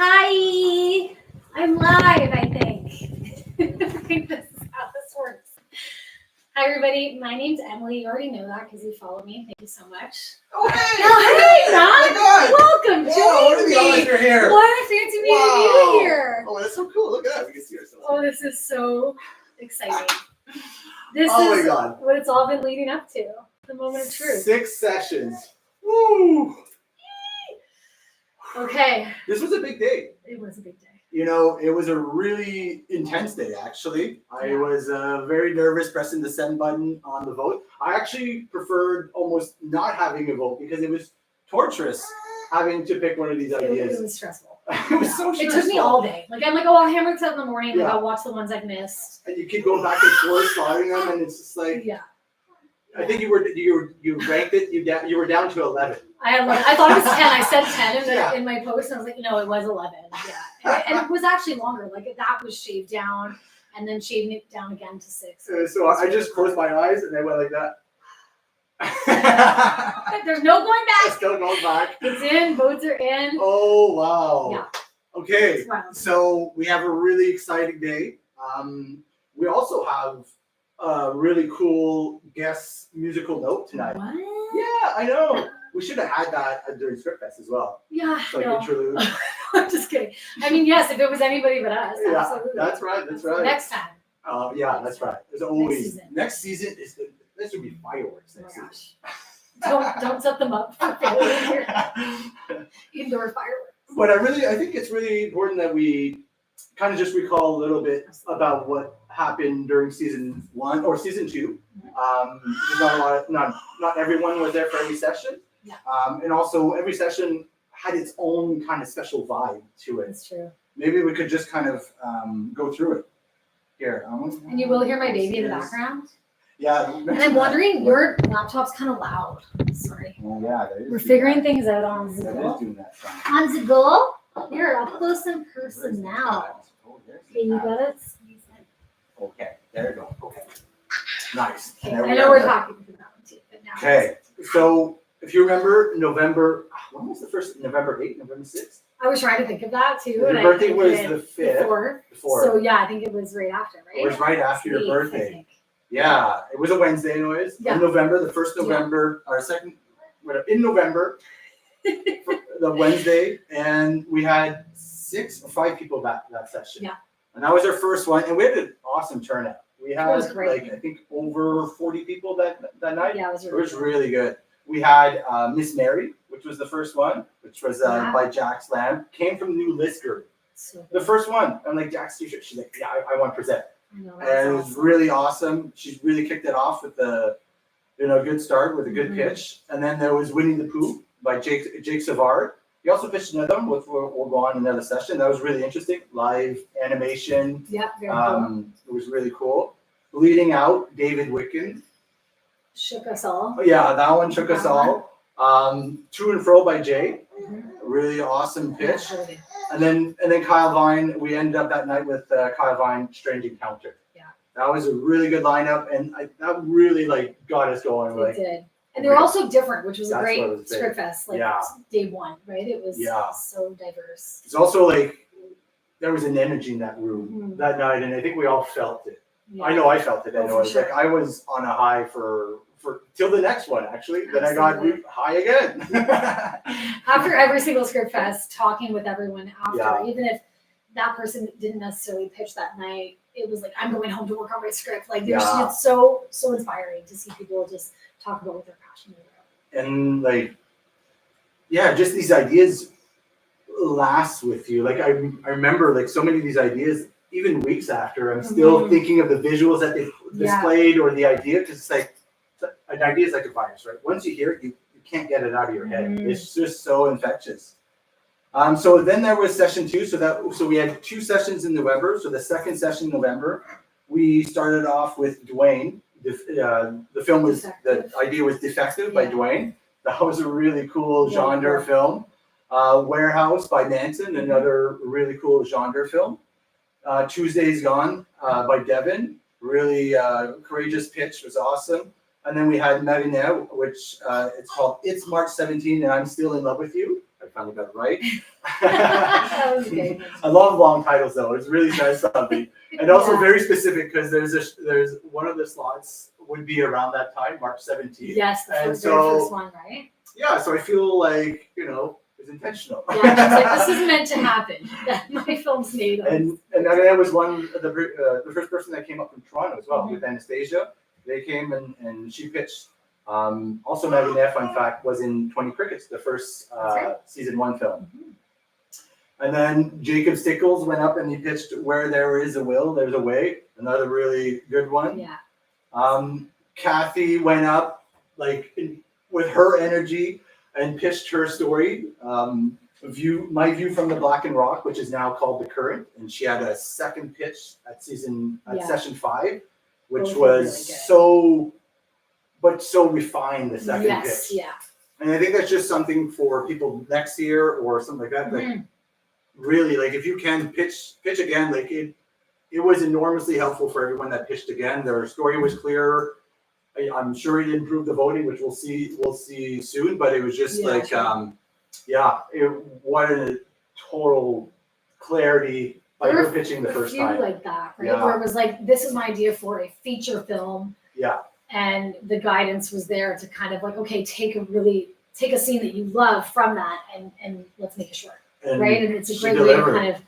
Hi, I'm live, I think. I think this is how this works. Hi, everybody. My name's Emily. You already know that because you follow me. Thank you so much. Oh, hey! Hey, Matt. Oh, Welcome. Whoa, what are Join the odds me. you're here? What a fancy meeting you here. Oh, that's so cool. Look at that. We can see ourselves. Oh, this is so exciting. This Oh is my God. what it's all been leading up to. The moment of truth. 6 sessions. Woo! Okay. This was a big day. It was a big day. You know, it was a really intense day, actually. I was very nervous pressing the send button on the vote. I actually preferred almost not having a vote because it was torturous having to pick one of these ideas. It was stressful. It was so stressful. It took me all day. Like, I'm like, oh, I'll hammer it out in the morning. Like, Yeah. I'll watch the ones I've missed. And you keep going back and forth, sliding them, and it's just like, Yeah. I think you ranked it. You were down to 11. I thought it was 10. I said 10 Yeah. in my post, and I was like, no, it was 11. Yeah. And it was actually longer. Like, that was shaved down, and then shaving it down again to 6. So I just closed my eyes and I went like that. There's no going back. Still going back. It's in. Votes are in. Oh, wow. Yeah. Okay. It's wild. So we have a really exciting day. We also have a really cool guest musical note tonight. What? Yeah, I know. We should have had that during SCRIPTFEST as well. Yeah. Like No. interlude. I'm just kidding. I mean, yes, if it was anybody but us. Yeah, Absolutely. that's right. That's right. Next time. Yeah, that's right. There's always season. next season is the. This would be fireworks Oh my next gosh. Don't set them up for failure. Indoor fireworks. But I think it's really important that we kind of just recall a little bit about what happened during season 1 or season 2. There's not everyone was there for every session. Yeah. And also every session had its own kind of special vibe to it. That's true. Maybe we could just kind of go through it. Here. And you will hear my baby in the background. Yeah. And I'm wondering, your laptop's kind of loud. Sorry. Well, yeah, that is We're figuring things out on the That go. is doing that sound. On the go? Here, up close and person now. Oh, there's Okay, you got it? Okay, there you go. Okay. Nice. Okay, There I we know go. we're talking about it too, but now. Okay, so if you remember when was the first, November 8th, November 6th? I was trying to think of that too. Your and birthday I was couldn't the 5th. before. Before. So yeah, I think it was right after, right? It was right after your 8th, I birthday. think. Yeah, it was a Wednesday anyways. Yeah. In November, the 1st November, or second, whatever, in November, the Wednesday, and we had 6 or 5 people that session. Yeah. And that was our first one, and we had an awesome turnout. We had was great. like I think over 40 people that night. Yeah, it was It really was really good. We had Miss Mary, which was the first one, which was Yeah. by Jack's Lamb. Came from New Lisker. so The first one. I'm like, Jack's t-shirt. She's like, yeah, I want to present. I know, And it was awesome. really awesome. She really kicked it off with a good start with a good pitch. And then there was Winnie the Pooh by Jake Savard. He also pitched another one, which we'll go on another session. That was really interesting. Live animation. Yep, very cool. It was really cool. Leading out, David Wicken. Shook us all. Yeah, that one shook us all. To and Fro by Jay. Mhm. Really awesome pitch. Yeah, really. And then Kyle Vine, we ended up that night with Kyle Vine, Strange Encounter. Yeah. That was a really good lineup, and that really got us going. It Like, did. And they were all so different, which was a That's great what was big. SCRIPTFEST, like Yeah. day one, right? It was Yeah. so diverse. it's also like there was an energy in that room Mhm. that night, and I think we all felt it. Yeah. I know I felt it. Oh, for Anyways, like sure. I was on a high for till the next one actually. Then I got Absolutely. high again. After every single SCRIPTFEST, talking with everyone after, Yeah. even if that person didn't necessarily pitch that night, it was like, I'm going home to work on my script. Like, Yeah. it's so inspiring to see people just talk about what they're passionate about. And like, yeah, just these ideas last with you. Like I remember like so many of these ideas, even weeks after, I'm still Mhm. thinking of the visuals that they Yeah. displayed or the idea, because it's like an idea is like a virus, right? Once you hear it, you can't get it out of your head. Mhm. It's just so infectious. So then there was session 2. So we had 2 sessions in November. So the second session in November, we started off with Dwayne. The film was Defective. the idea was Defective by Yeah. Dwayne. That was a really cool Yeah, genre cool. film. Warehouse by Manson, another really cool genre film. Tuesday's Gone by Devin. Really courageous pitch, was awesome. And then we had Marina, which it's called It's March 17 and I'm Still in Love with You. I finally got it right. That was okay. I love long titles though. It really says something, and also Yeah. very specific because there's one of the slots would be around that time, March 17th. Yes, the And very so- first one, right? Yeah, so I feel like it's intentional. Yeah, she's like, this is meant to happen. That my film's made of. And I was one of the first person that came up from Toronto as well Mhm. with Anastasia. They came and she pitched. Also, Marinette, fun fact, was in 20 Crickets, the first That's right. season 1 film. Mhm. And then Jacob Stickles went up and he pitched Where There Is a Will, There's a Way, another really good one. Yeah. Kathy went up with her energy and pitched her story. My View from the Black and Rock, which is now called The Current, and she had a second pitch at session 5, which Both were was really good. so refined. The second Yes, pitch, yeah. and I think that's just something for people next year or something like that. Like Mhm. really, like if you can pitch again, like it was enormously helpful for everyone that pitched again. Their story was clearer. I'm sure it improved the voting, which we'll see soon. But it was just what a total clarity by There her were pitching the a first few time. like that, right? Yeah. Where it was like, this is my idea for a feature film, Yeah, and the guidance was there to kind of like, okay, take a scene that you love from that and let's make it short, and right? And it's a she great way to delivered. kind of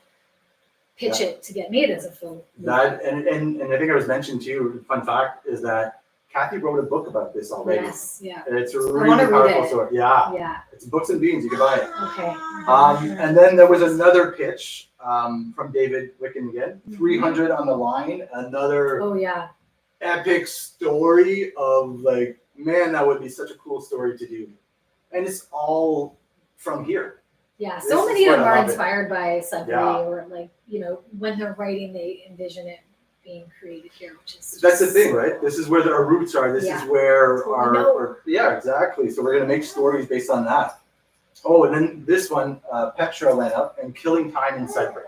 pitch it to get made as a film. That and I think it was mentioned too. Fun fact is that Kathy wrote a book about this already. Yes, yeah, And it's a wanna really read powerful it. story. Yeah, yeah. it's Books and Beans. You can buy it. Okay. And then there was another pitch from David Wicken again. Mhm. 300 on the Line. Another Oh yeah, epic story of like, man, that would be such a cool story to do. And it's all from here. yeah. This So is many of what them I are love it. inspired by Sudbury, Yeah. or like when they're writing, they envision it being created here, which is That's the just thing, so right? cool. This is where our roots are. This Yeah. is where That's what we know. yeah, exactly. So we're gonna make stories based on that. Oh, and then this one, Petra went up and Killing Time in Sudbury.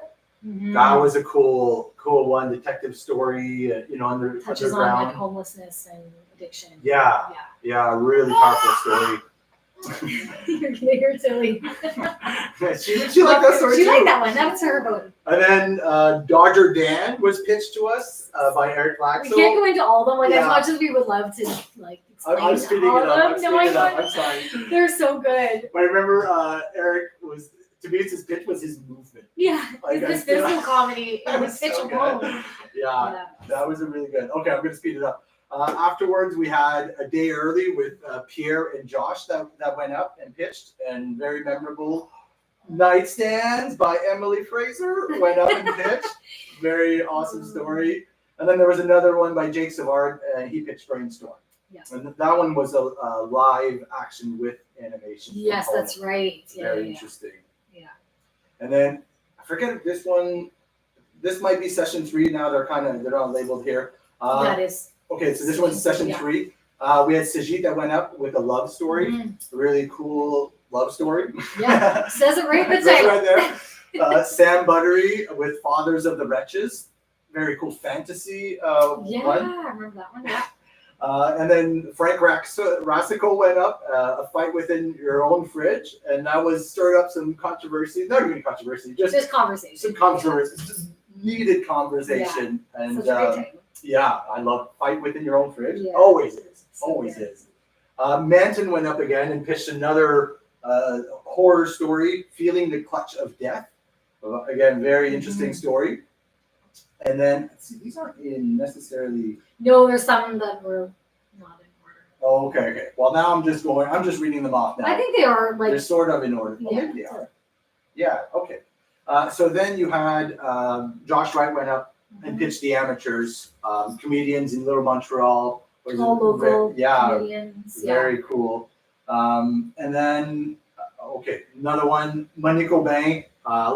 Mhm. That was a cool one, detective story. Touches on like underground. homelessness and addiction. Yeah, a really powerful story. You're silly. she liked that story She too. liked that one. That was her vote. And then Dodger Dan was pitched to us by Eric We Laxo. can't go into all of them, like Yeah. as much as we would love to like explain I'm speeding all it of up. them. I'm No, I speeding it up. know. I'm sorry. They're so good. But I remember Eric was, to me, his pitch was his movement. Yeah. Like, This I feel- physical comedy That in was this pitch so good. alone. Yeah, that was a really good. Okay, I'm gonna speed it up. Afterwards, we had a day early with Pierre and Josh that went up and pitched, and very memorable. Nightstands by Emily Fraser went up and pitched. Very awesome story. And then there was another one by Jake Savard, and he pitched Brainstorm. Yeah. And that one was a live action with animation. Yes, component. that's right. Yeah, Very yeah, interesting. yeah. And then I forget this one. This might be session 3 now. They're not labeled here. That is. Okay, so this one's session Yeah. 3. We had Sajid that went up with a love story, Mhm. a really cool love story. Yeah, says it right in the That's title. right there. Sam Buttery with Fathers of the Wretches, very cool fantasy Yeah, one. I remember that one. Yeah. And then Frank Rassico went up, a fight within your own fridge, and that was stirred up some controversy. Not really controversy, just conversation. some controversy, just needed conversation. Yeah. And Such a great title. yeah, I love fight within your own fridge. Yeah. Always is. So Always good. is. Manton went up again and pitched another horror story, Feeling the Clutch of Death. Again, very interesting Mhm. story. And then, let's see, these aren't in necessarily. No, there's some that were not in order. Oh, okay. Well, now I'm just reading them off now. I think they are like. They're sort of in order. Oh, Yeah. maybe they are. Yeah, okay. So then you had Josh Wright went up and pitched the amateurs, comedians in Little Montreal. Was all local yeah, comedians. Yeah. very cool. And then, okay, another one, Monique Aubin,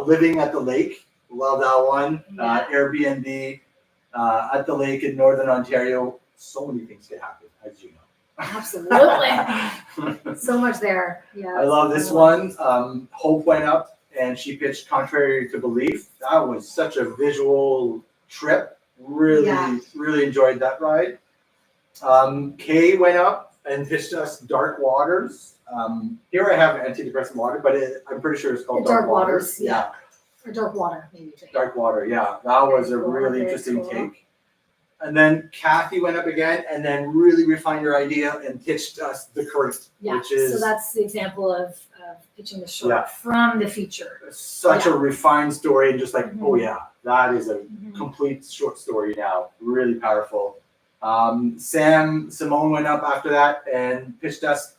Living at the Lake. Love that one. Yeah. Airbnb at the lake in Northern Ontario. So many things can happen, as you know. Absolutely. So much there. Yeah. I love this one. Hope went up and she pitched Contrary to Belief. That was such a visual trip. Really, Yeah. really enjoyed that ride. Kay went up and pitched us Dark Waters. Here I have Antidepressant Water, but I'm pretty sure it's called Dark Waters, Yeah. Or dark water, maybe. Too. Dark water, yeah. That was a Very cool, really very interesting cool. take. And then Kathy went up again and then really refined her idea and pitched us the current, Yeah, which is so that's the example of pitching the short Yeah. from the feature. such a refined story and just like, Mhm. oh yeah, that is a Mhm. complete short story now. Really powerful. Simone went up after that and pitched us.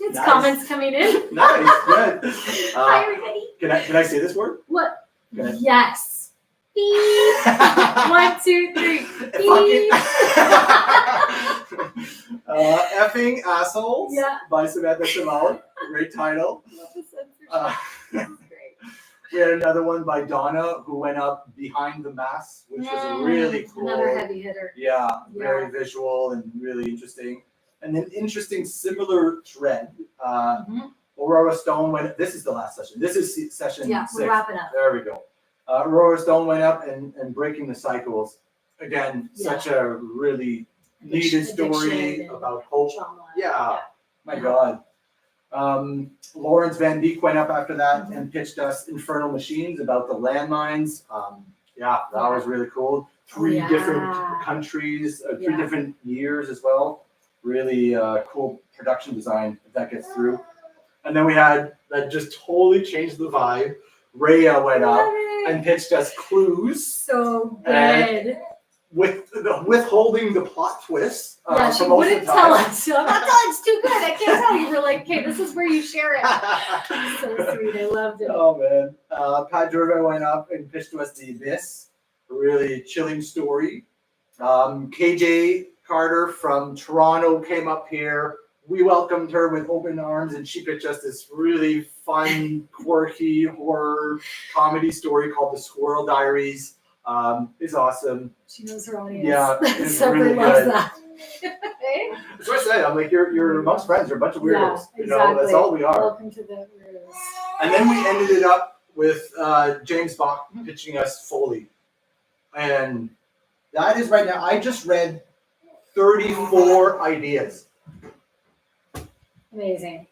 It's Nice. comments coming in. Nice, good. Hi, everybody. Can I say this word? What? Can I- Yes. Beep. 1, 2, 3. Beep. Effing Assholes Yeah. by Samantha Simone. Great title. Love the censorship. Uh, This is great. We had another one by Donna who went up Behind the Mask, which was really cool. Another heavy hitter. Yeah, Yeah. very visual and really interesting. And an interesting similar thread. Mhm. Aurora Stone went. This is the last session. This is session Yeah, 6. we're wrapping up. There we go. Aurora Stone went up and breaking the cycles. Again, Yeah. such a really needed story Addiction and about hope. trauma. Yeah. My Yeah. God. Lawrence Van Beek went up after that Mhm. and pitched us Infernal Machines about the landmines. Yeah, that was really cool. Three Yeah. different countries, 3 Yeah. different years as well. Really cool production design if that gets through. And then we had that just totally changed the vibe. Rhea went up Love it. and pitched us Clues So And- good. with the withholding the plot twist. Yeah, she for most wouldn't of the tell time. us. I'm not telling it's too good. I can't tell you. We're like, okay, this is where you share it. So sweet. I loved it. Oh man. Pat Durga went up and pitched to us The Abyss. A really chilling story. KJ Carter from Toronto came up here. We welcomed her with open arms and she pitched us this really fun, quirky horror comedy story called The Squirrel Diaries. It's awesome. She knows her audience. Yeah, it's so really loves good. that. Hey? That's what I said. I'm like, you're amongst friends. You're a bunch of weirdos. Yeah, You know, that's all we are. Welcome to the weirdos. And then we ended it up with James Bach pitching us Foley. And that is right now, I just read 34 ideas. Amazing.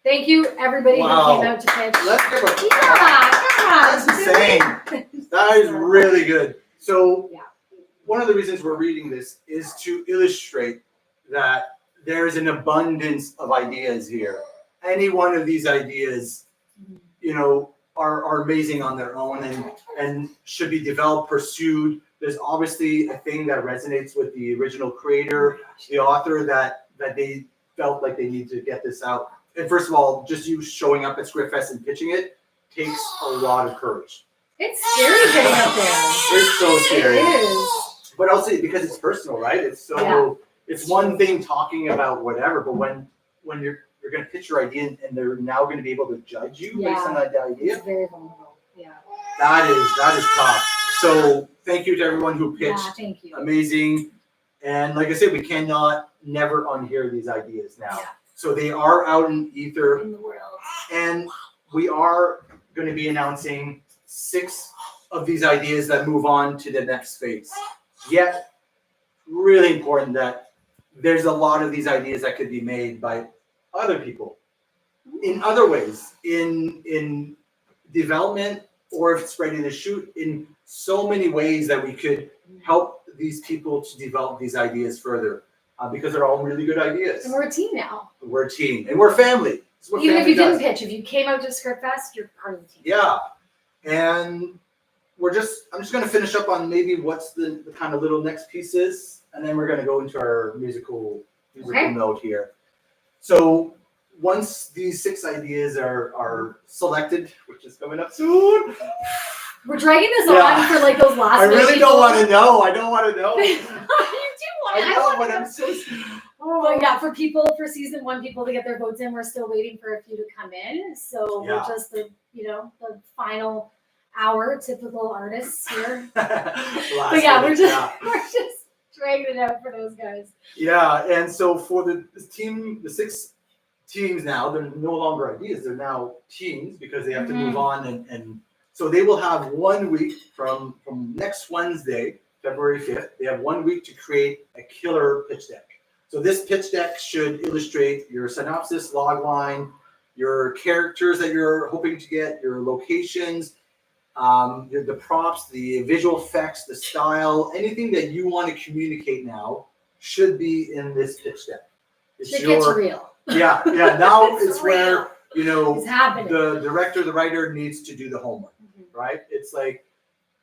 Thank you, everybody Wow. who came out to pitch. Let's give a Yeah, That's insane. That is really good. So Yeah. one of the reasons we're reading this is to illustrate that there is an abundance of ideas here. Any one of these ideas, you know, are amazing on their own and should be developed, pursued. There's obviously a thing that resonates with the original creator, the author, that they felt like they need to get this out. And first of all, just you showing up at SCRIPTFest and pitching it takes a lot of courage. It's scary getting up there. It's so scary. It is. But also because it's personal, right? It's so Yeah. it's one thing talking about whatever, but when you're going to pitch your idea and they're now going to be able to judge you based on that idea, It's very vulnerable. Yeah. that is tough. So thank you to everyone who pitched. Yeah, thank you. Amazing. And like I said, we cannot never unhear these ideas now. Yeah. So they are out in ether, In the world. and we are going to be announcing 6 of these ideas that move on to the next phase. Yet, really important that there's a lot of these ideas that could be made by other people in other ways, in development, or if it's ready to shoot, in so many ways that we could help these people to develop these ideas further, because they're all really good ideas. And we're a team now. We're a team, and we're family. It's what Even if family you didn't does. pitch, if you came out to SCRIPTFest, you're part of the team. Yeah, and I'm just going to finish up on maybe what's the kind of little next pieces, and then we're going to go into our musical Okay. note here. So once these 6 ideas are selected, which is coming up soon, We're dragging this Yeah. on for like those last I really people. don't want to know. I don't want to know. You do want I know, want but to I'm know. so. But yeah, for season 1 people to get their votes in, we're still waiting for a few to come in. So Yeah. we're just the final hour, typical artists here. Last But yeah, minute, we're just dragging it out for those guys. Yeah, and so for the 6 teams now, they're no longer ideas, they're now teams because they have to move on and so they will have 1 week from next Wednesday, February 5th, they have 1 week to create a killer pitch deck. So this pitch deck should illustrate your synopsis, log line, your characters that you're hoping to get, your locations, the props, the visual effects, the style, anything that you want to communicate now should be in this pitch deck. It's It gets real. Yeah. Now It's it's where, It's happening. the director, the writer needs to do the homework, right? It's like,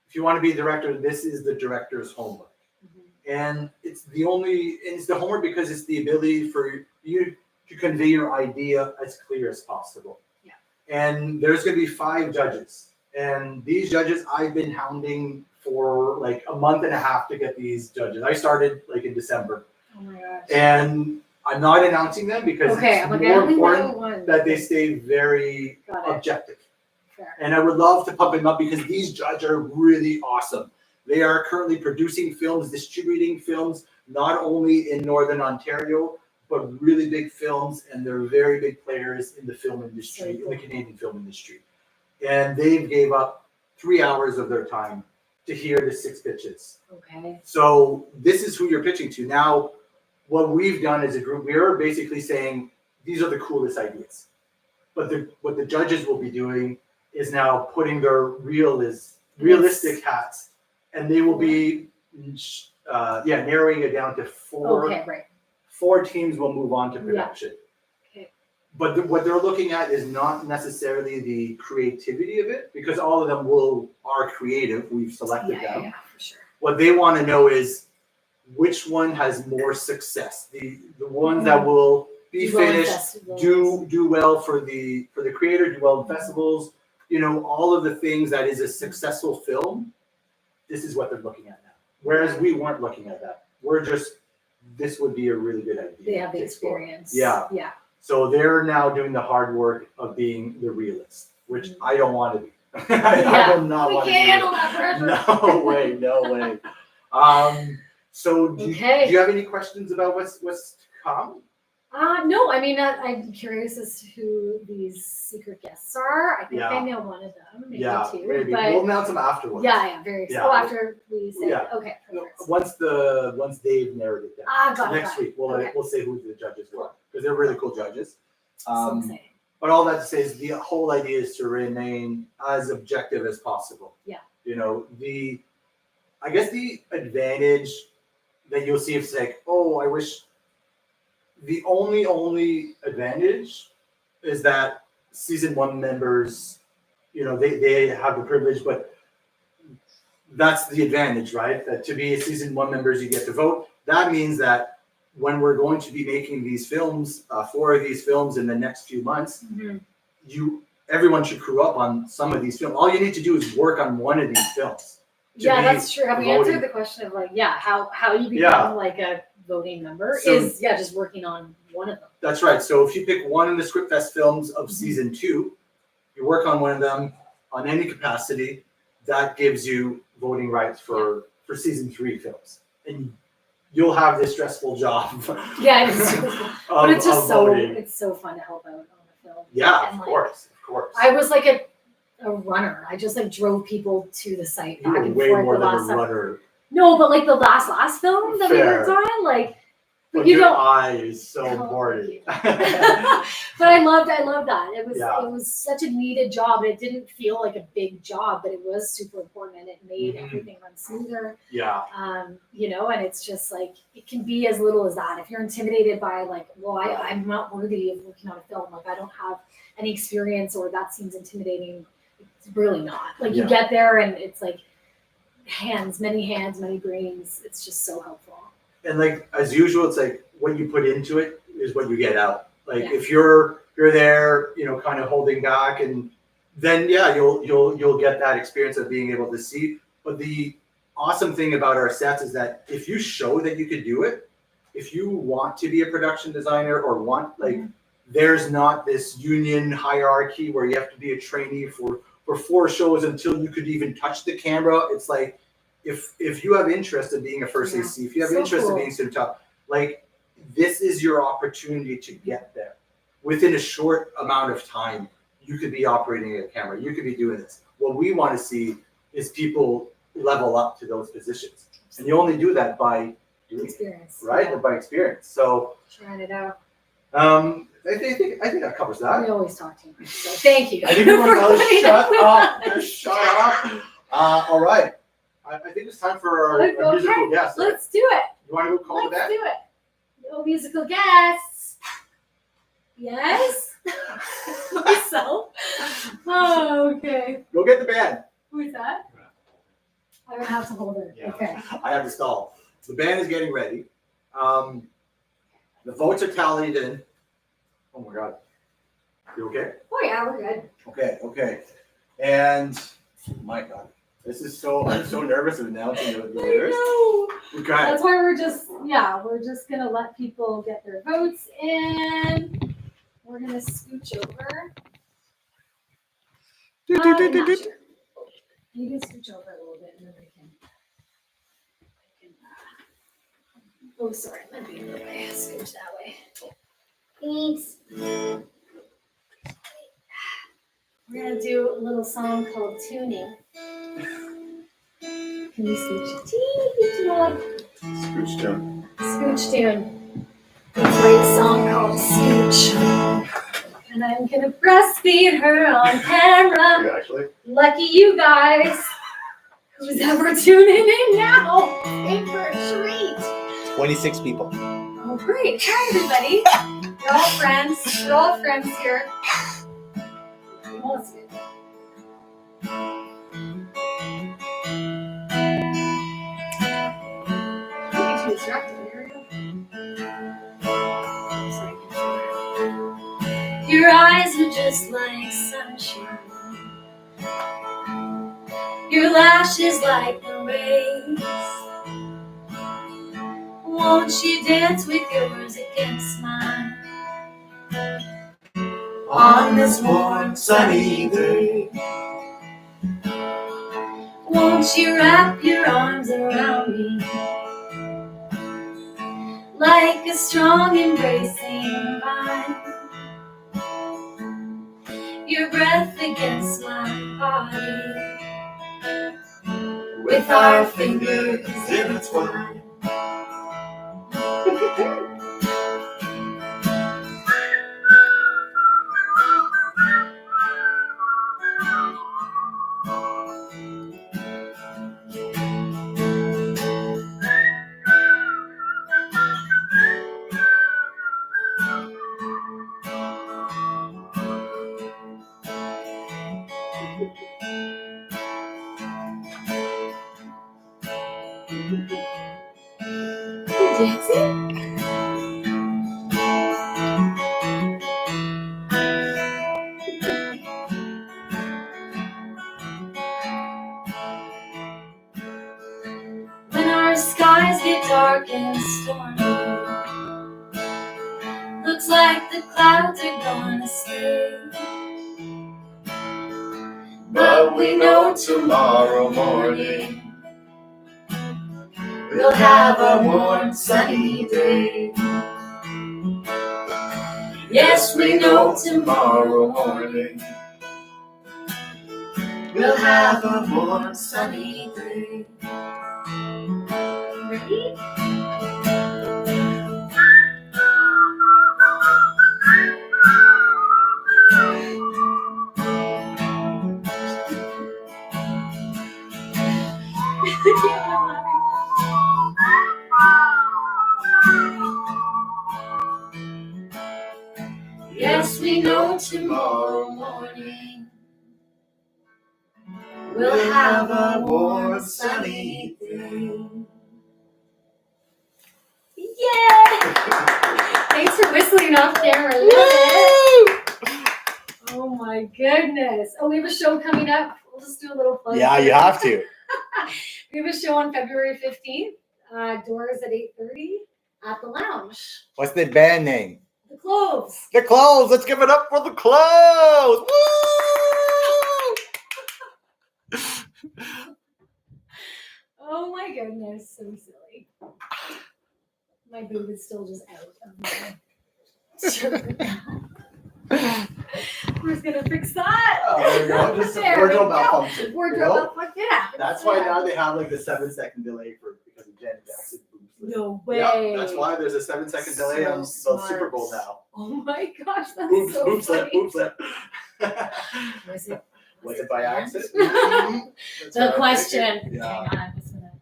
if you want to be a director, this is the director's homework. And it's the homework because it's the ability for you to convey your idea as clear as possible. Yeah. And there's going to be 5 judges. And these judges, I've been hounding for like a month and a half to get these judges. I started like in December. Oh my gosh. And I'm not announcing them because it's more important that they stay very objective. Fair. And I would love to pump them up because these judges are really awesome. They are currently producing films, distributing films, not only in Northern Ontario, but really big films, and they're very big players in the film industry, in the Canadian film industry. And they gave up 3 hours of their time to hear the 6 pitches. Okay. So this is who you're pitching to. Now, what we've done as a group, we are basically saying, these are the coolest ideas. But what the judges will be doing is now putting their realistic hats, and they will be narrowing it down to 4. Okay, right. 4 teams will move on to production. Yeah. Okay. But what they're looking at is not necessarily the creativity of it, because all of them are creative. We've selected them. Yeah, for sure. What they want to know is which one has more success. The ones that will be finished, do well for the creator, do well in festivals. All of the things that is a successful film. This is what they're looking at now. Whereas we weren't looking at that. This would be a really good idea. They have the experience. Yeah. Yeah. So they're now doing the hard work of being the realist, which I don't want to be. I do not want to be. We can't handle that pressure. No way. So do you have any questions about what's to come? No, I mean, I'm curious as to who these secret guests are. I think I know one of them, maybe 2. Maybe. But we'll announce them afterwards. Yeah, very excited. Oh, after we say okay. Once Dave narrowed it down. Next week, we'll say who the judges were, because they're really cool judges. So exciting. But all that to say is the whole idea is to remain as objective as possible. Yeah. I guess the advantage that you'll see is like, I wish. The only advantage is that season 1 members, they have the privilege, but that's the advantage, right? That to be a season 1 members, you get to vote. That means that when we're going to be making these films, 4 of these films in the next few months, everyone should crew up on some of these films. All you need to do is work on one of these films. Yeah, that's true. Have we answered the question of how you become like a voting member is just working on one of them. That's right. So if you pick one of the SCRIPTFEST films of season 2, you work on one of them on any capacity, that gives you voting rights for season 3 films. And you'll have this stressful job. Yeah, but it's just it's so fun to help out on the film. Yeah, of course. I was like a runner. I just drove people to the site back and way forth. More than a runner. No, but the last film that we worked on, but your eye is so important. But I loved that. It was such a needed job. It didn't feel like a big job, but it was super important, and it made everything run smoother. Yeah. And it's just it can be as little as that. If you're intimidated by I'm not worthy of working on a film, I don't have any experience, or that seems intimidating. It's really not. You get there and it's hands, many brains. It's just so helpful. And as usual, it's what you put into it is what you get out. If you're there, kind of holding back, and then you'll get that experience of being able to see. But the awesome thing about our sets is that if you show that you could do it, if you want to be a production designer or want there's not this union hierarchy where you have to be a trainee for 4 shows until you could even touch the camera. It's if you have interest in being a first AC, if you have interest in being student top, this is your opportunity to get there. Within a short amount of time, you could be operating a camera. You could be doing this. What we want to see is people level up to those positions. And you only do that by doing experience. Right? Yeah. By experience. So trying it out. I think that covers that. We always talk too much, so thank you. I think everyone else shut up. Just shut up. All right. I think it's time for our musical guest. Right? Let's do it. You want to go call the band? Let's do it. No musical guests. Yes. Myself. Oh, okay. Go get the band. Who's that? I would have to hold it. Yeah. Okay. I have to stall. The band is getting ready. The votes are tallied in. Oh my God. You okay? Oh yeah, we're good. Okay. And my God, I'm so nervous of announcing the winners. I know. Okay. That's why we're just gonna let people get their votes in. We're gonna scooch over. Not sure. You can scooch over a little bit and then we can oh, sorry, I'm gonna be in the way. Scooch that way. Thanks. We're gonna do a little song called Tuning. Can you scooch? Scooch tune. Scooch tune. Let's write a song called Scooch. And I'm gonna breastfeed her on camera. Yeah, actually. Lucky you guys. Who's ever tuning in now? In for a treat. 26 people. Oh, great. Hi, everybody. We're all friends. We're all friends here. Well, that's good. Don't be too distracted. Here we go. Sorry. Your eyes are just like sunshine. Your lashes like the rays. Won't you dance with yours against mine? On this warm sunny day. Won't you wrap your arms around me? Like a strong embracing vine. Your breath against my body. With our fingers intertwined. Dancing? When our skies get dark and stormy, looks like the clouds are gonna stay. But we know tomorrow morning we'll have a warm sunny day. Yes, we know tomorrow morning we'll have a warm sunny day. Ready? Yes, we know tomorrow morning we'll have a warm sunny day. Yay! Thanks for whistling off camera. Love it. Oh my goodness. Oh, we have a show coming up. We'll just do a little plug. Yeah, you have to. We have a show on February 15th. Doors at 8:30 at the Lounge. What's the band name? The Cloves. The Cloves. Let's give it up for the Cloves. Woo! Oh my goodness, so silly. My boob is still just out of my shirt. Who's gonna fix that? Oh, there you go. Just There wardrobe we go. malfunction. Wardrobe you know? malfunction. Yeah. That's why now they have like the 7-second delay because of Janet Jackson boobs. No way. Yeah, that's why there's a 7-second delay So on the smart. Super Bowl now. Oh my gosh, that's Oops, so oops, funny. oops, lip. Was it? Was it by accident? That's The what I'm question. thinking. Yeah. Hang on, I'm just gonna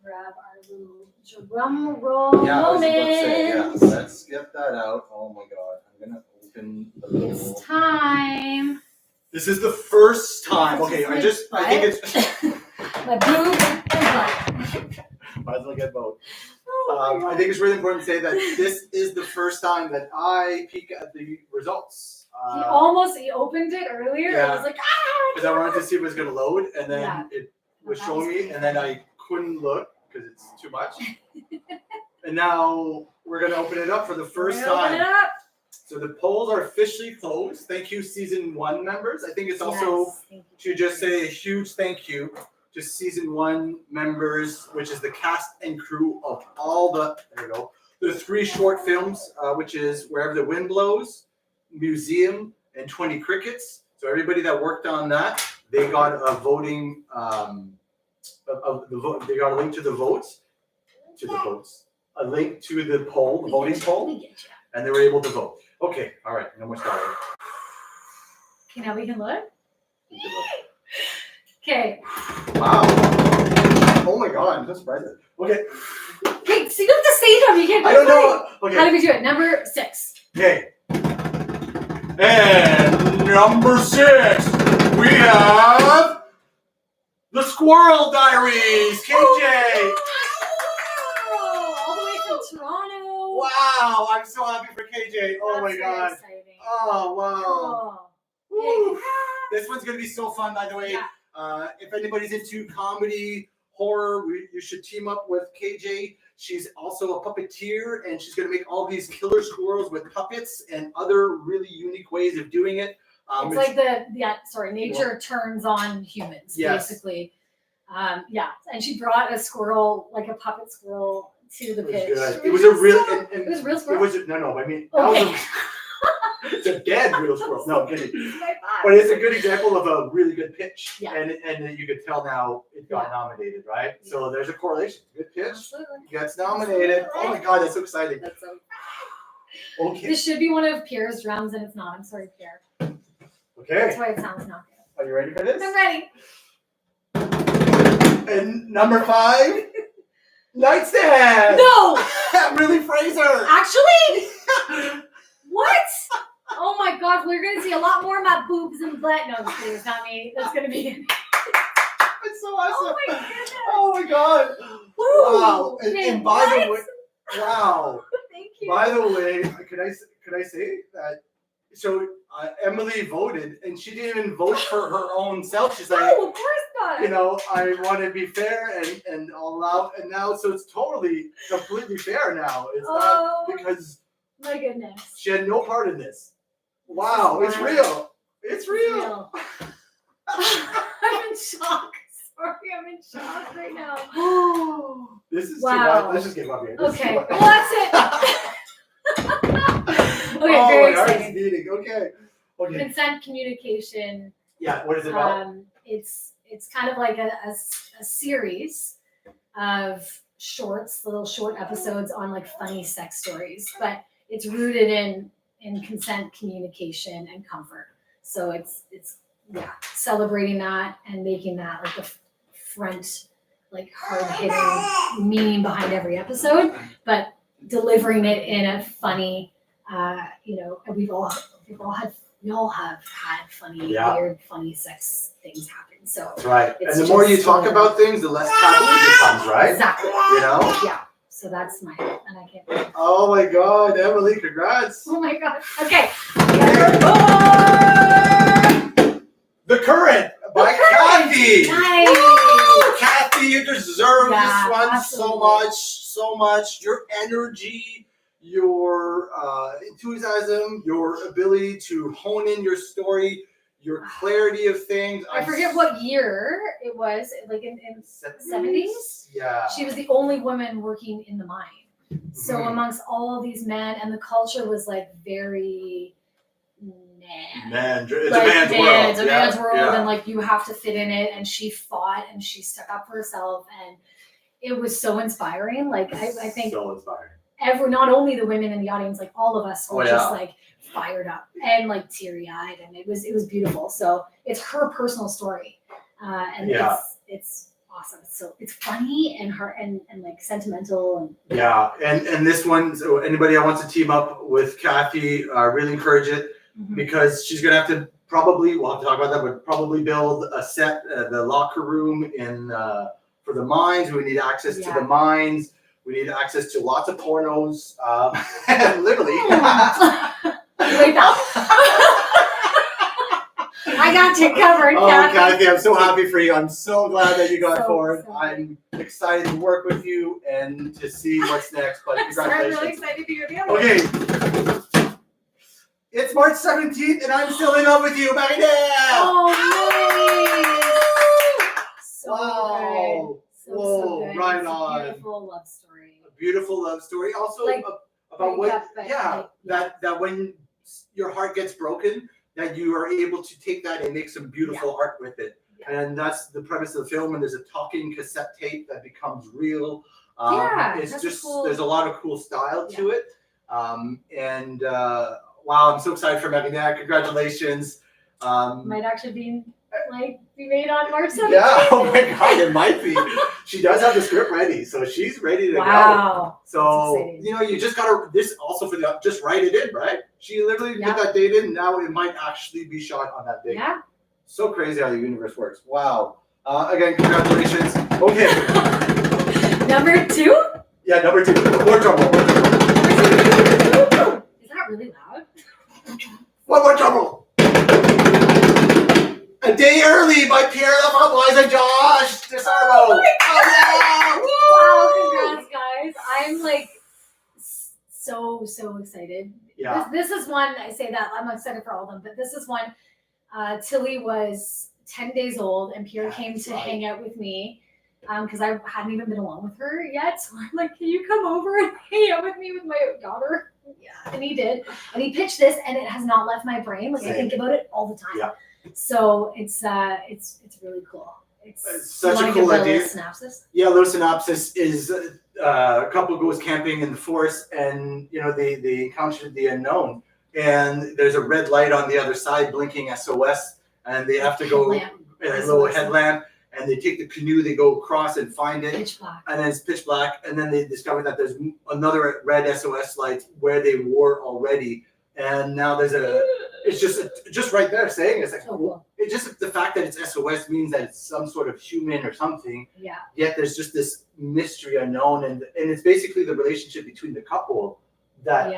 grab our little drum roll Yeah, I was moment. about to say, yeah. Let's get that out. Oh my god. I'm gonna open the It's little... time. This is the first time. Okay, I think it's. My boob and butt. Might as well get both. Oh my I think it's really important to say that this is the first time that I peek at the results. He opened it earlier. Yeah. I was like, ah! Because I wanted to see if it was going to load, and then Yeah. it was That showing was me, pretty and then funny. I couldn't look because it's too much. And now we're going to open it up for the first We're gonna Open it time. up. So the polls are officially closed. Thank you, season 1 members. I think it's also Yes, thank you. to just say a huge thank you to season 1 members, which is the cast and crew of all the, there you go, the 3 short films, which is Wherever the Wind Blows, Museum, and 20 Crickets. So everybody that worked on that, they got a voting, they got a link to the votes, a link to the poll, the voting poll, We get you. and they were able to vote. Okay, all right, no more starting. Okay, now we can look. Okay. Wow. Oh my god, I'm so surprised. Okay. Okay, so you have to say them. You can't. I don't know. How Okay. do we do it? Number 6. Okay. And number 6, we have the Squirrel Diaries, KJ. Oh, all the way from Toronto. Wow, I'm so happy for KJ. Oh my That's god. very exciting. Oh wow. Oh. Woo. This one's gonna be so fun, by the way. Yeah. If anybody's into comedy, horror, you should team up with KJ. She's also a puppeteer, and she's going to make all these killer squirrels with puppets and other really unique ways of doing it. It's like nature turns on humans, Yes. basically. And she brought a squirrel, like a puppet squirrel, to the It was pitch. good. It was a real. It was a real It squirrel. was no. I mean, Okay. that was it's a dead real squirrel. No, I'm kidding. It's my vibe. But it's a good example of a really good pitch, Yeah. and you could tell now it got nominated, right? Yeah. So there's a correlation. Good pitch Absolutely. gets nominated. Oh my god, that's so exciting. That's so. Okay. This should be one of Pierre's drums, and it's not. I'm sorry, Pierre. That's Okay. why it sounds not good. Are you ready for this? I'm ready. And number 5, Nightstand. No, Emily Fraser. actually, what? Oh my God, we're gonna see a lot more of my boobs and butt. No, just kidding, it's not me. That's gonna be. It's so awesome. Oh my goodness. Oh my god. Woo. Wow. And by the way, What? wow. Thank you. By the way, could I say that? So Emily voted, and she didn't even vote for her own self. She's like, No, of course not. you know, I want to be fair and allow, and now so it's totally completely fair now. It's Oh. not because My goodness. she had no part in this. Wow, it's real. It's real. I'm in shock. Sorry, I'm in shock right now. This is Wow. too much. Let's just give up here. This is Okay, too much. well that's it. Okay, Oh, very my heart's exciting. beating. Okay. Okay. Consent communication. Yeah. What is it about? It's kind of like a series of little short episodes on like funny sex stories, but it's rooted in consent communication and comfort. So it's celebrating that and making that like the front, like hard hitting meaning behind every episode, but delivering it in a funny, and we all have had funny, weird, funny sex things happen. So That's right. it's And the more you just, talk about things, the less taboo it becomes, right? Exactly. You know? Yeah. So that's my, and I can't wait. Oh my God, Emily, congrats. Oh my God. Okay. The Current by Kathy. Nice. Woo! Kathy, you deserve Yeah, this one absolutely. so much. Your energy, your enthusiasm, your ability to hone in your story, your clarity of things. I forget what year it was, like in 70s? Yeah. She was the only woman working in the mine. So Mhm. amongst all these men, and the culture was like very Man, it's a like, man's world. It's a man's world, Yeah. and like you have to fit in it. And she fought and she stuck up for herself, and it was so inspiring. Like I think so inspiring. not only the women in the audience, like all of us were Oh, just yeah. like fired up and like teary eyed, and it was beautiful. So it's her personal story, and Yeah. it's awesome. So it's funny and like sentimental and Yeah, and this one, so anybody that wants to team up with Kathy, really encourage it because she's gonna have to we'll have to talk about that, but probably build a set, the locker room in for the mines. We need access to the mines. We need access to lots of pornos. Literally. Wait up. I got you covered, Oh, Kathy. Kathy, I'm so happy for you. I'm so glad that you got forward. So I'm excited to work with you and to see what's next. But I'm congratulations. really excited to hear the other one. Okay. It's March 17th and I'm still in love with you, baby. Oh, nice. So Wow. good. Whoa, So good. right It's on. A beautiful love story. A beautiful love story. Also Like, about what, breakup, but that when your heart gets broken, that you are able to take that and make some beautiful art with it. Yeah. And that's the premise of the film. And there's a talking cassette tape that becomes real. It's that's just, cool. there's a lot of cool style to it. Wow, I'm so excited for Megan. Yeah, congratulations. Might actually be made on March 17th. Yeah, oh my God, it might be. She does have the script ready, so she's ready to go. Wow. So, you just gotta, this also just write it in, right? She literally put that date in, now it might actually be shot on that date. Yeah. So crazy how the universe works. Wow. Again, congratulations. Okay. Number 2? Yeah, number 2. More trouble. Is that really loud? One more trouble. A Day Early by Pierre LaFramboise and Josh DeSarbo. Oh, wow, congrats, guys. I'm like so excited. Yeah. This is one, I say that, I'm excited for all of them, but this is one, Tilly was 10 days old and Pierre came to hang out with me because I hadn't even been alone with her yet. So I'm like, can you come over and hang out with me with my daughter? Yeah, and he did. And he pitched this and it has not left my brain. Like, I think about it all the time. Yeah. So it's really cool. It's such a cool idea. Little synopsis? Yeah, little synopsis is a couple goes camping in the forest and they encountered the unknown and there's a red light on the other side blinking SOS and they have to go a little headlamp and they take the canoe, they go across and find it. Pitch black. And then it's pitch black and then they discover that there's another red SOS light where they were already and now there's it's just right there saying it's like so cool. It's just the fact that it's SOS means that it's some sort of human or something. Yeah. Yet there's just this mystery unknown, and it's basically the relationship between the couple that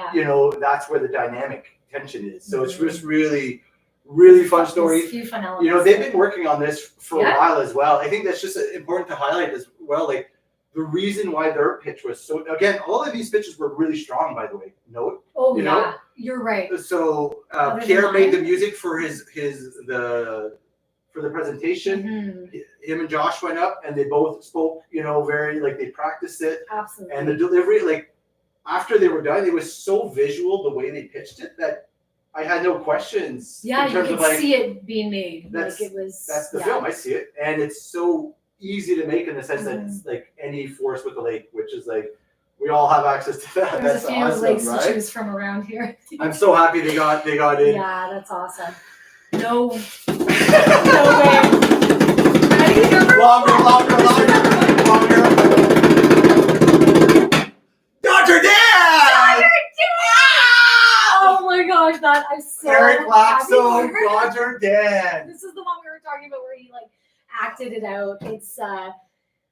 that's where the dynamic tension is. So it's just really fun story. There's a few fun elements. They've been working on this for a while as well. I think that's just important to highlight as well. Like the reason why their pitch was so again, all of these pitches were really strong. By the way, note. Oh yeah, you're right. So Pierre made the music for for the presentation. Mm-hmm. Him and Josh went up and they both spoke, very they practiced it. Absolutely. And the delivery, after they were done, it was so visual the way they pitched it that I had no questions. Yeah, you could see it being made. That's the yeah. film. I see it, and it's so easy to make in the sense that it's like any forest with a lake, which is we all have access to that. There's that's a few awesome, lakes right? to choose from around here. I'm so happy they got in. Yeah, that's awesome. No way. Ready? Longer. Dr. Dan! Oh my gosh, I'm so Eric Laxo, happy. Dr. Dan. This is the one we were talking about where he acted it out. It's that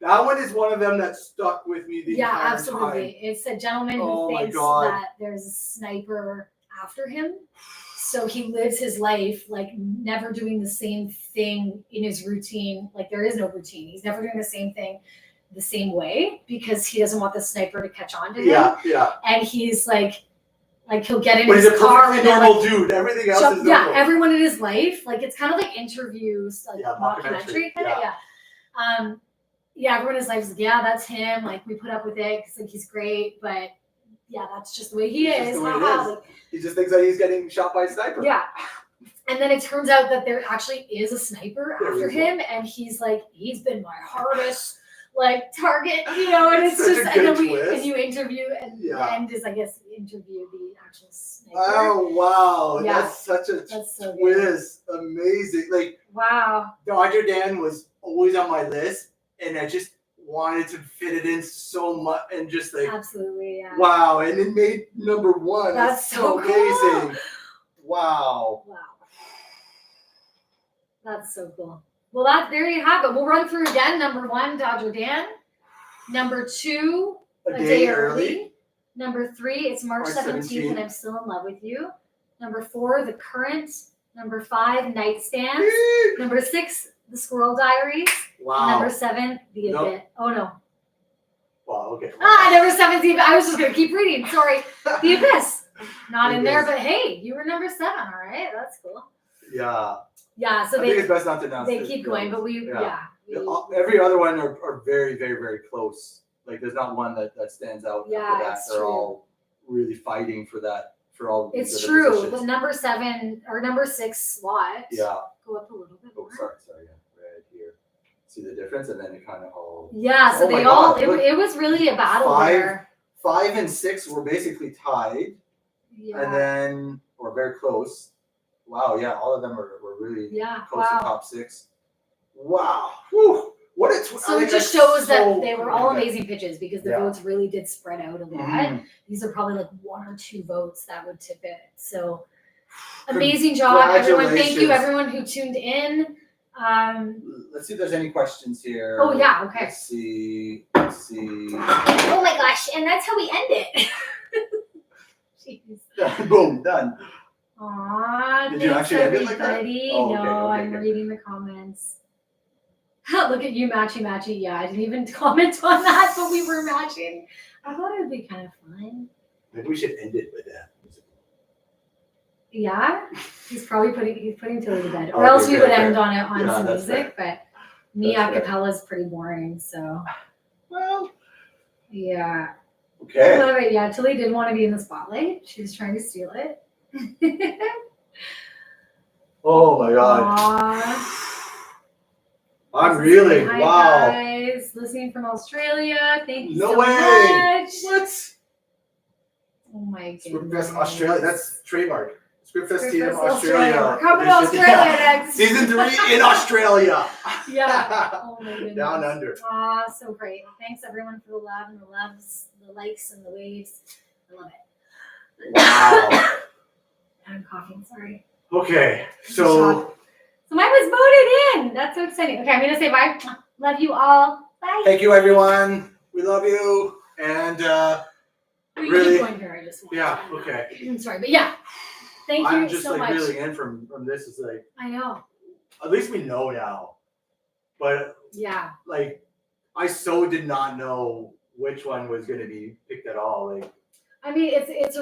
one is one of them that stuck with me the entire absolutely. time. It's a gentleman who thinks that there's a sniper after him. So he lives his life never doing the same thing in his routine. There is no routine. He's never doing the same thing the same way because he doesn't want the sniper to catch on to him. Yeah. And he's he'll get in but his he's a car perfectly and normal dude. Everything else is normal. Yeah, everyone in his life. It's kind of like interviews, documentary kind of. Yeah. Everyone in his life is that's him. We put up with it because he's great, but that's just the way he is. He just thinks that he's getting shot by a sniper. Yeah. And then it turns out that there actually is a sniper after him, and he's he's been my hardest like target, you know, and it's Such a just, and then good twist. and you interview, and the Yeah. end is, I guess, interview the actual sniper. Oh wow, Yeah. that's such a That's so good. twist. Amazing. Like Wow. Dodger Dan was always on my list, and I just wanted to fit it in so much, and just like Absolutely, yeah. wow, and it made number one. That's so cool. amazing. Wow. Wow. That's so cool. Well, there you have it. We'll run through again. Number 1, Dodger Dan. Number 2, A Day Early. Number 3, it's March 17th, and I'm still in love with you. Number 4, The Current. Number 5, Nightstand. Number 6, The Squirrel Diaries. Wow. Number 7, The Nope. Abyss. Oh no. Wow. Okay. Number 7, The Abyss. I was just gonna keep reading. Sorry, The Abyss. Not The in there, Abyss. but hey, you were number 7. All right, that's cool. Yeah. Yeah. So I think it's best not to announce. they this, keep to be going, but honest. we Yeah. we- Every other one are very, very, very close. Like there's not one that stands out. Yeah, after that. it's They're true. all really fighting for that, for all. It's these true. positions. The number 7 or number 6 slot. Yeah. Go up a little bit Oh, more. sorry. Yeah. Right here. See the difference, and then it kind of all. Yeah. So Oh my they all. God, look. It was really a battle 5 there. 5 and 6 were basically tied, Yeah. and then or very close. Wow. Yeah. All of them were really Yeah. close to Wow. top 6. Wow. Whew. What a So it just shows that they were all good. amazing pitches because the Yeah. votes really did spread out a lot. Mhm. These are probably like 1 or 2 votes that would tip it. So amazing job, everyone. Thank you, Congratulations. everyone who tuned in. Let's see if there's any questions here. Oh yeah, okay. Let's see. Oh my gosh, and that's how we end it. Jeez. Boom, done. Aw, Did you thanks actually end it like that? everybody. Oh, okay, No, okay, I'm okay. reading the comments. Look at you, matchy. Yeah, I didn't even comment on that, but we were matching. I thought it would be kind of fun. Maybe we should end it with that. Yeah, he's putting Tilly to bed, or Okay, else we would fair. end on it on Yeah, some that's music. But me That's a cappella is pretty boring, so Well, yeah. okay. Love it. Yeah, Tilly did want to be in the spotlight. She was trying to steal it. Oh my god. Aw. I'm really Hi wow. guys, listening from Australia. Thank you No so way. much. What? Oh my goodness. SCRIPTFEST Australia. That's trademark. SCRIPTFESttm SCRIPTFEST Australia. We're coming to Edition. Australia next. Season 3 in Australia. Yeah. Oh my goodness. Down under. Aw, so great. Thanks everyone for the love and the loves, the likes and the waves. I love it. Wow. I'm coughing, sorry. Okay, so So mine was voted in. That's so exciting. Okay, I'm gonna say bye. Love you all. Bye. thank you everyone. We love you. And We really- keep going here. I just want yeah, to- okay. I'm sorry, but yeah. Thank you I'm just so like much. reeling in from this is like I know. at least we know now. But Yeah. like I so did not know which one was gonna be picked at all. Like I mean, it's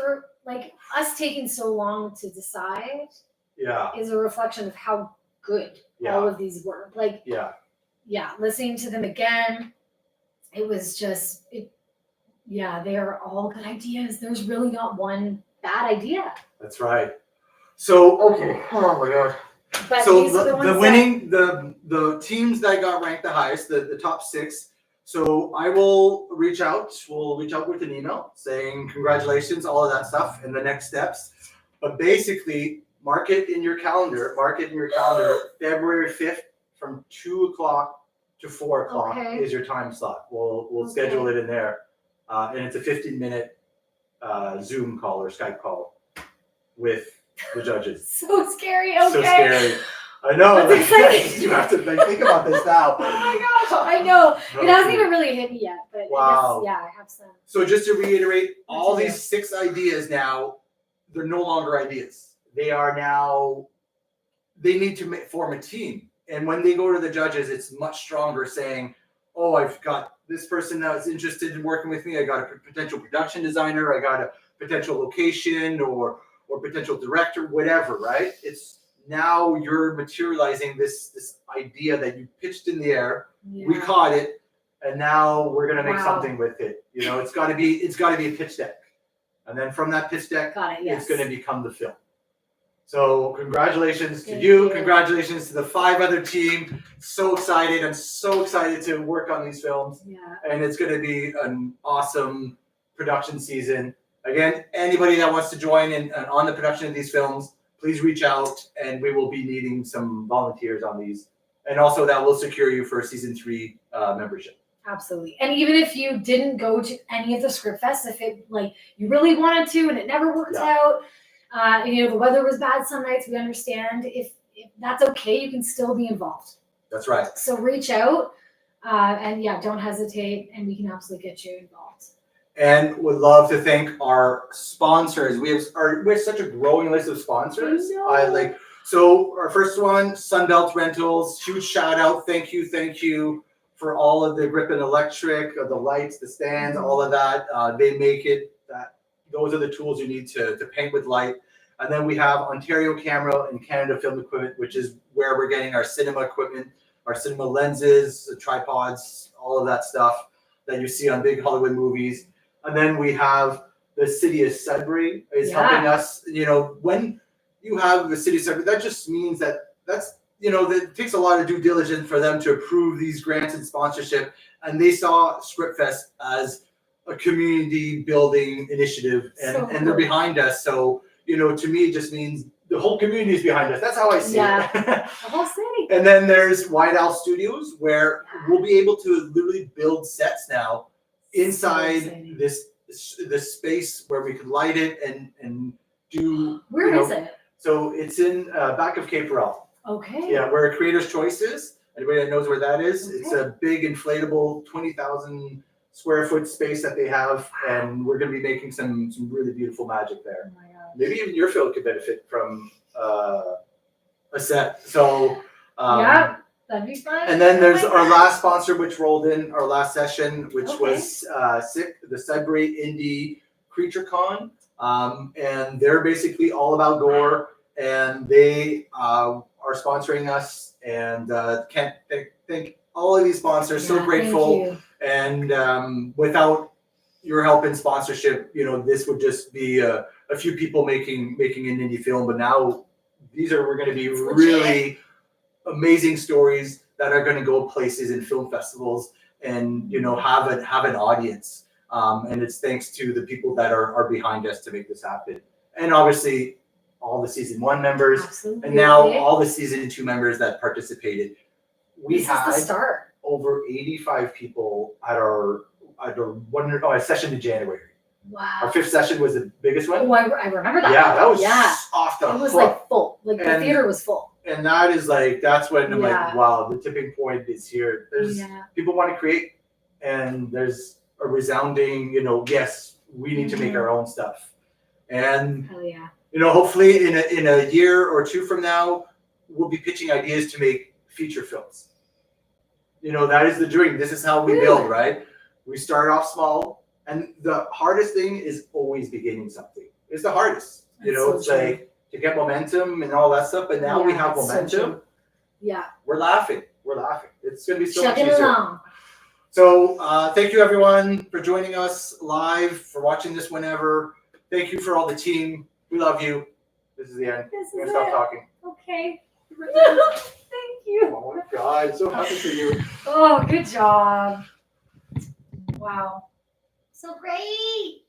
like us taking so long to decide yeah, is a reflection of how good all yeah, of these were. Like, yeah. yeah, listening to them again, it was just yeah, they are all good ideas. There's really not one bad idea. That's right. So okay. Oh my god. But So these are the the ones winning the teams that got ranked the highest, the top 6. So I will reach out. We'll reach out with an email saying congratulations, all of that stuff, and the next steps. But basically, mark it in your calendar. February 5th from 2 o'clock to 4 o'clock Okay. is your time slot. We'll Okay. schedule it in there, and it's a 15-minute Zoom call or Skype call with the judges. so scary. Okay. So scary. I know. That's exciting. You have to like, think about this now. Oh my gosh, I know. It hasn't even really hit me yet, but Wow. I guess, yeah, I have some. So just to reiterate, all to do? these 6 ideas now, they're no longer ideas. They are now, they need to form a team. And when they go to the judges, it's much stronger saying, oh, I've got this person that's interested in working with me. I got a potential production designer. I got a potential location or potential director, whatever, right? It's now you're materializing this idea that you pitched in the air. Yeah. We caught it, and now we're gonna make Wow. something with it. You know, it's gotta be a pitch deck, and then from that pitch deck, Got it. Yes. it's gonna become the film. So congratulations to Thank you. you. Congratulations to the 5 other team. So excited. I'm so excited to work on these films. Yeah. And it's going to be an awesome production season. Again, anybody that wants to join in on the production of these films, please reach out, and we will be needing some volunteers on these. And also that will secure you for season 3 membership. Absolutely. And even if you didn't go to any of the Script Fest, if it like you really wanted to and it never worked out, and, you know, the weather was bad some nights, we understand. If that's okay, you can still be involved. That's right. So reach out, and yeah, don't hesitate, and we can absolutely get you involved. And would love to thank our sponsors. We have such a growing list of sponsors. I know. So our first one, Sunbelt Rentals. Huge shout out. Thank you for all of the grip and electric, the lights, the stands, all of that. They make it that those are the tools you need to paint with light. And then we have Ontario Camera and Canada Film Equipment, which is where we're getting our cinema equipment, our cinema lenses, the tripods, all of that stuff that you see on big Hollywood movies. And then we have the city of Sudbury is helping us. You know, when you have the city of Sudbury, that just means that's it takes a lot of due diligence for them to approve these grants and sponsorship. And they saw ScriptFest as a community building initiative, and they're behind us. So, to me, it just means the whole community is behind us. That's how I see it. The whole city. And then there's White Owl Studios, where we'll be able to literally build sets now inside this space where we could light it and do. Where is it? So it's in back of Cape Rel. Okay. Yeah, where Creators Choice is. Anybody that knows where that is? Okay. It's a big inflatable 20,000 square foot space that they have, and we're going to be making some really beautiful magic there. Oh my gosh. Maybe even your field could benefit from a set. So yeah, that'd be fun. And then there's our last sponsor, which rolled in our last session, which was the Sudbury Indie Creature Con, and they're basically all about gore, and they are sponsoring us, and can't thank all of these sponsors. So grateful. And without your help in sponsorship, this would just be a few people making an indie film. But now we're going to be really amazing stories that are going to go places in film festivals and have an audience. And it's thanks to the people that are behind us to make this happen. And obviously all the season 1 members, and now all the season 2 members that participated. We had over 85 people at our session in January. Wow. Our 5th session was the biggest one. Oh, I remember that. Yeah, that was off the hook. It was like full. Like the theater was full. And that's when I'm like, wow, the tipping point is here. There's people want to create, and there's a resounding, yes, we need to make our own stuff. And hopefully in a year or 2 from now, we'll be pitching ideas to make feature films. That is the dream. This is how we build, right? We start off small, and the hardest thing is always beginning something. It's the hardest. It's like to get momentum and all that stuff. But now we have momentum. We're laughing. It's going to be so much easier. So thank you, everyone, for joining us live, for watching this whenever. Thank you for all the team. We love you. This is the end. We're going to stop talking. Okay. Thank you. Oh, my God. So happy for you. Oh, good job. Wow. So great.